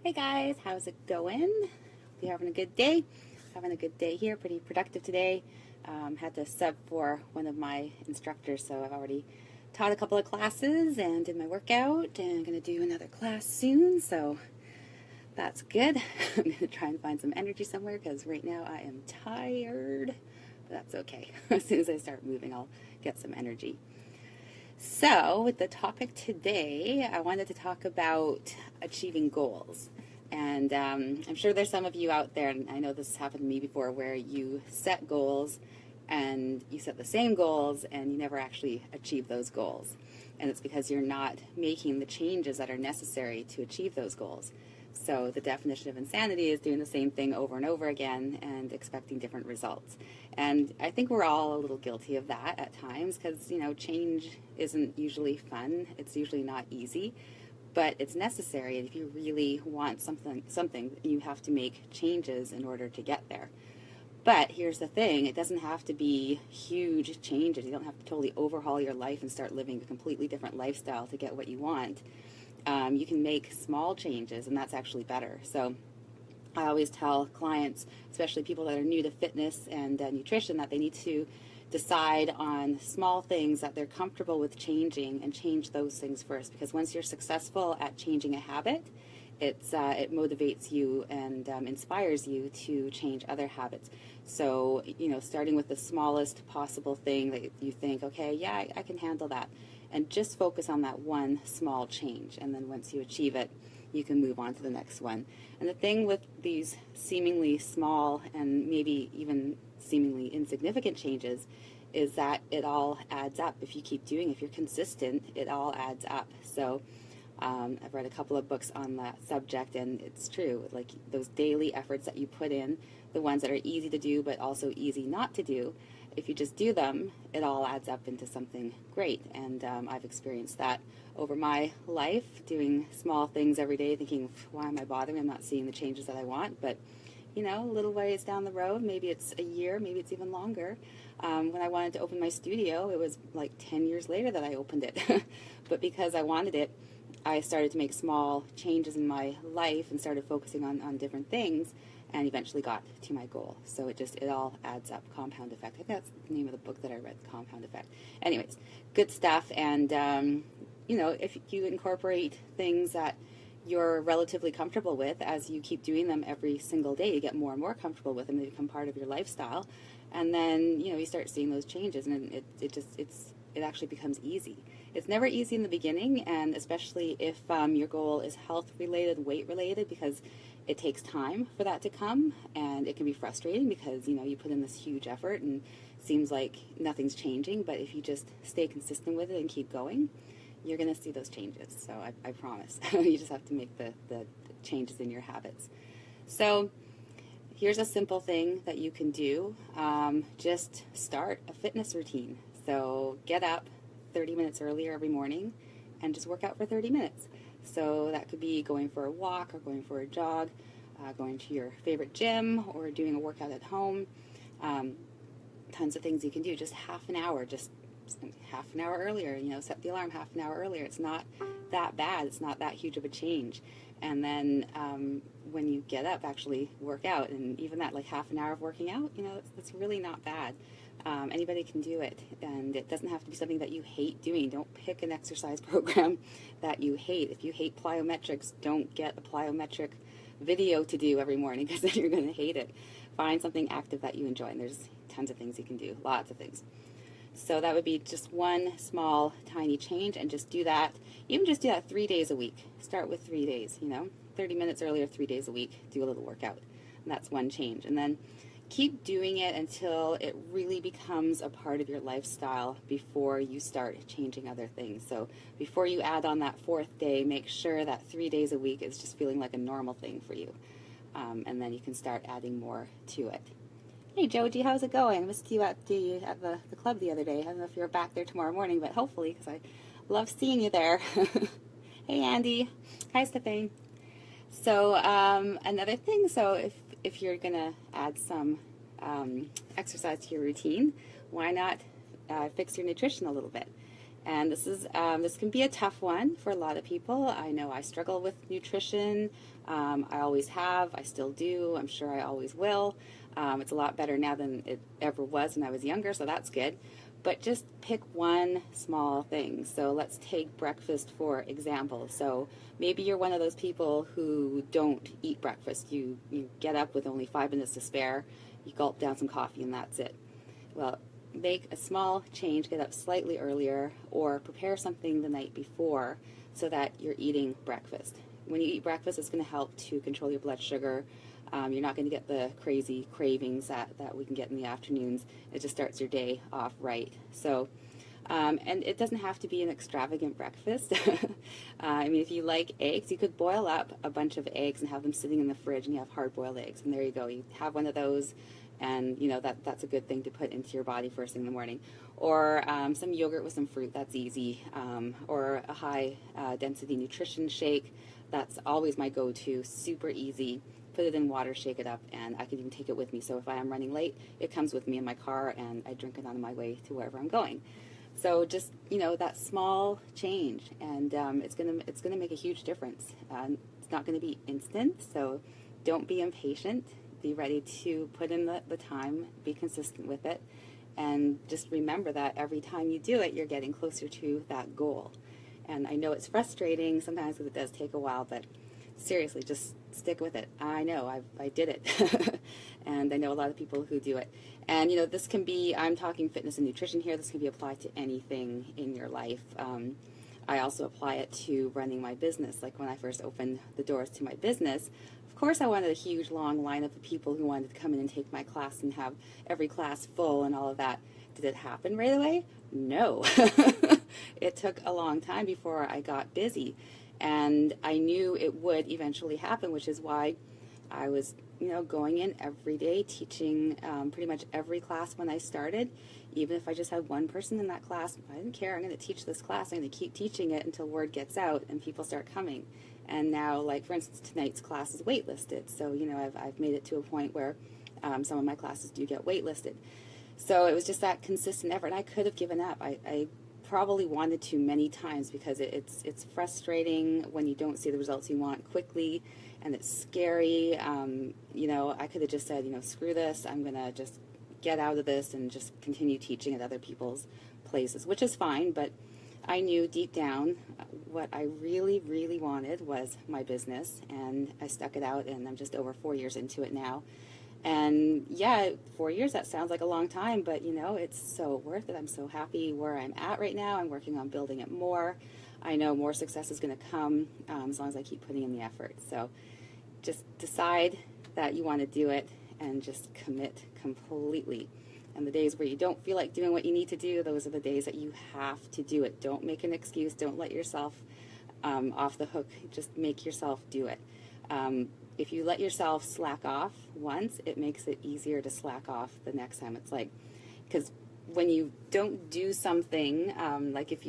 Hey guys, how's it going? Hope you're having a good day. Having a good day here, pretty productive today. Had to sub for one of my instructors, so I've already taught a couple of classes and did my workout, and I'm going to do another class soon, so that's good. I'm going to try and find some energy somewhere because right now I am tired, but that's okay. As soon as I start moving, I'll get some energy. So, with the topic today, I wanted to talk about achieving goals. And I'm sure there's some of you out there, and I know this has happened to me before, where you set goals and you set the same goals and you never actually achieve those goals. And it's because you're not making the changes that are necessary to achieve those goals. So the definition of insanity is doing the same thing over and over again and expecting different results. And I think we're all a little guilty of that at times because, change isn't usually fun. It's usually not easy, but it's necessary. And if you really want something, you have to make changes in order to get there. But here's the thing, it doesn't have to be huge changes. You don't have to totally overhaul your life and start living a completely different lifestyle to get what you want. You can make small changes, and that's actually better. So I always tell clients, especially people that are new to fitness and nutrition, that they need to decide on small things that they're comfortable with changing and change those things first. Because once you're successful at changing a habit, it motivates you and inspires you to change other habits. So, starting with the smallest possible thing that you think, okay, yeah, I can handle that. And just focus on that one small change. And then once you achieve it, you can move on to the next one. And the thing with these seemingly small and maybe even seemingly insignificant changes is that it all adds up. If you keep doing, if you're consistent, it all adds up. So I've read a couple of books on that subject, and it's true. Like those daily efforts that you put in, the ones that are easy to do but also easy not to do, if you just do them, it all adds up into something great. And I've experienced that over my life, doing small things every day, thinking, why am I bothering? I'm not seeing the changes that I want. But, a little ways down the road, maybe it's a year, maybe it's even longer. When I wanted to open my studio, it was like 10 years later that I opened it. But because I wanted it, I started to make small changes in my life and started focusing on different things, and eventually got to my goal. So it all adds up. Compound effect. I think that's the name of the book that I read, Compound Effect. Anyways, good stuff. And if you incorporate things that you're relatively comfortable with, as you keep doing them every single day, you get more and more comfortable with them. They become part of your lifestyle, and then you start seeing those changes, and it actually becomes easy. It's never easy in the beginning, and especially if your goal is health-related, weight-related, because it takes time for that to come, and it can be frustrating because, you put in this huge effort and it seems like nothing's changing, but if you just stay consistent with it and keep going, you're going to see those changes. So I promise. You just have to make the changes in your habits. So here's a simple thing that you can do. Just start a fitness routine. So get up 30 minutes earlier every morning and just work out for 30 minutes. So that could be going for a walk or going for a jog, going to your favorite gym or doing a workout at home. Tons of things you can do. Just half an hour, just half an hour earlier, set the alarm half an hour earlier. It's not that bad. It's not that huge of a change. And then when you get up, actually work out. And even that, like half an hour of working out, it's really not bad. Anybody can do it, and it doesn't have to be something that you hate doing. Don't pick an exercise program that you hate. If you hate plyometrics, don't get a plyometric video to do every morning, because then you're going to hate it. Find something active that you enjoy, and there's tons of things you can do, lots of things. So that would be just one small, tiny change, and just do that. Even just do that 3 days a week. Start with 3 days, 30 minutes earlier, 3 days a week, do a little workout. And that's one change. And then keep doing it until it really becomes a part of your lifestyle before you start changing other things. So before you add on that fourth day, make sure that 3 days a week is just feeling like a normal thing for you. And then you can start adding more to it. Hey Joji, how's it going? I missed you at the club the other day. I don't know if you're back there tomorrow morning, but hopefully, because I love seeing you there. Hey Andy. Hi Stephane. So another thing, so if you're going to add some exercise to your routine, why not fix your nutrition a little bit? And this can be a tough one for a lot of people. I know I struggle with nutrition. I always have. I still do. I'm sure I always will. It's a lot better now than it ever was when I was younger, so that's good. But just pick one small thing. So let's take breakfast for example. So maybe you're one of those people who don't eat breakfast. You get up with only 5 minutes to spare. You gulp down some coffee and that's it. Well, make a small change, get up slightly earlier, or prepare something the night before so that you're eating breakfast. When you eat breakfast, it's going to help to control your blood sugar. You're not going to get the crazy cravings that we can get in the afternoons. It just starts your day off right. So, and it doesn't have to be an extravagant breakfast. I mean, if you like eggs, you could boil up a bunch of eggs and have them sitting in the fridge, and you have hard-boiled eggs. And there you go. You have one of those, and you know that's a good thing to put into your body first thing in the morning. Or some yogurt with some fruit. That's easy. Or a high-density nutrition shake. That's always my go-to. Super easy. Put it in water, shake it up, and I can even take it with me. So if I am running late, it comes with me in my car, and I drink it on my way to wherever I'm going. So just, you know, that small change, and it's gonna make a huge difference. It's not going to be instant, so don't be impatient. Be ready to put in the time, be consistent with it, and just remember that every time you do it, you're getting closer to that goal. And I know it's frustrating sometimes because it does take a while, but seriously, just stick with it. I know, I did it. And I know a lot of people who do it. And, you know, this can be, I'm talking fitness and nutrition here, this can be applied to anything in your life. I also apply it to running my business. Like when I first opened the doors to my business, of course I wanted a huge long lineup of people who wanted to come in and take my class and have every class full and all of that. Did it happen right away? No. It took a long time before I got busy. And I knew it would eventually happen, which is why I was, you know, going in every day, teaching pretty much every class when I started. Even if I just had one person in that class, I didn't care. I'm going to teach this class. I'm going to keep teaching it until word gets out and people start coming. And now, like, for instance, tonight's class is waitlisted. So, you know, I've made it to a point where some of my classes do get waitlisted. So it was just that consistent effort. And I could have given up. I probably wanted to many times because it's frustrating when you don't see the results you want quickly, and it's scary. You know, I could have just said, you know, screw this, I'm going to just get out of this and just continue teaching at other people's places, which is fine, but I knew deep down what I really, really wanted was my business, and I stuck it out, and I'm just over 4 years into it now. And yeah, 4 years, that sounds like a long time, but you know, it's so worth it. I'm so happy where I'm at right now. I'm working on building it more. I know more success is going to come as long as I keep putting in the effort. So just decide that you want to do it and just commit completely. And the days where you don't feel like doing what you need to do, those are the days that you have to do it. Don't make an excuse. Don't let yourself off the hook. Just make yourself do it. If you let yourself slack off once, it makes it easier to slack off the next time. It's like, because when you don't do something, like if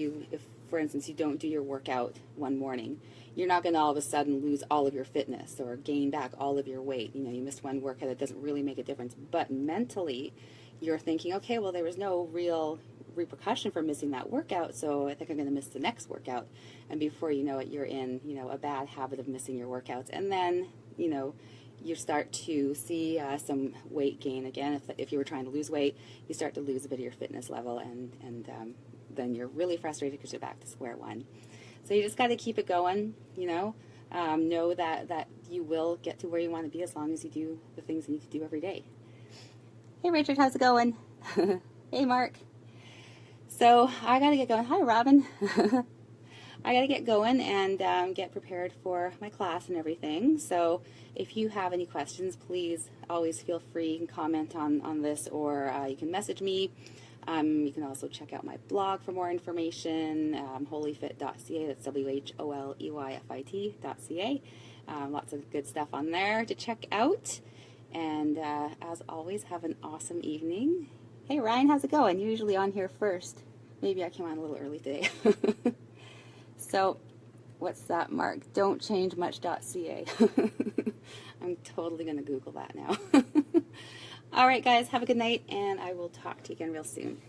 for instance, you don't do your workout one morning, you're not going to all of a sudden lose all of your fitness or gain back all of your weight. You know, you missed one workout, it doesn't really make a difference. But mentally, you're thinking, okay, well, there was no real repercussion for missing that workout, so I think I'm going to miss the next workout. And before you know it, you're in, you know, a bad habit of missing your workouts. And then, you know, you start to see some weight gain again. If you were trying to lose weight, you start to lose a bit of your fitness level, and then you're really frustrated because you're back to square one. So you just got to keep it going, you know. Know that you will get to where you want to be as long as you do the things you need to do every day. Hey Richard, how's it going? Hey Mark. So I got to get going. Hi Robin. I got to get going and get prepared for my class and everything. So if you have any questions, please always feel free. You can comment on this, or you can message me. You can also check out my blog for more information, wholeyfit.ca. That's WHOLEYFIT.ca. Lots of good stuff on there to check out. And as always, have an awesome evening. Hey Ryan, how's it going? You're usually on here first. Maybe I came on a little early today. So, what's that, Mark? Don't change much.ca. I'm totally going to Google that now. All right, guys, have a good night, and I will talk to you again real soon.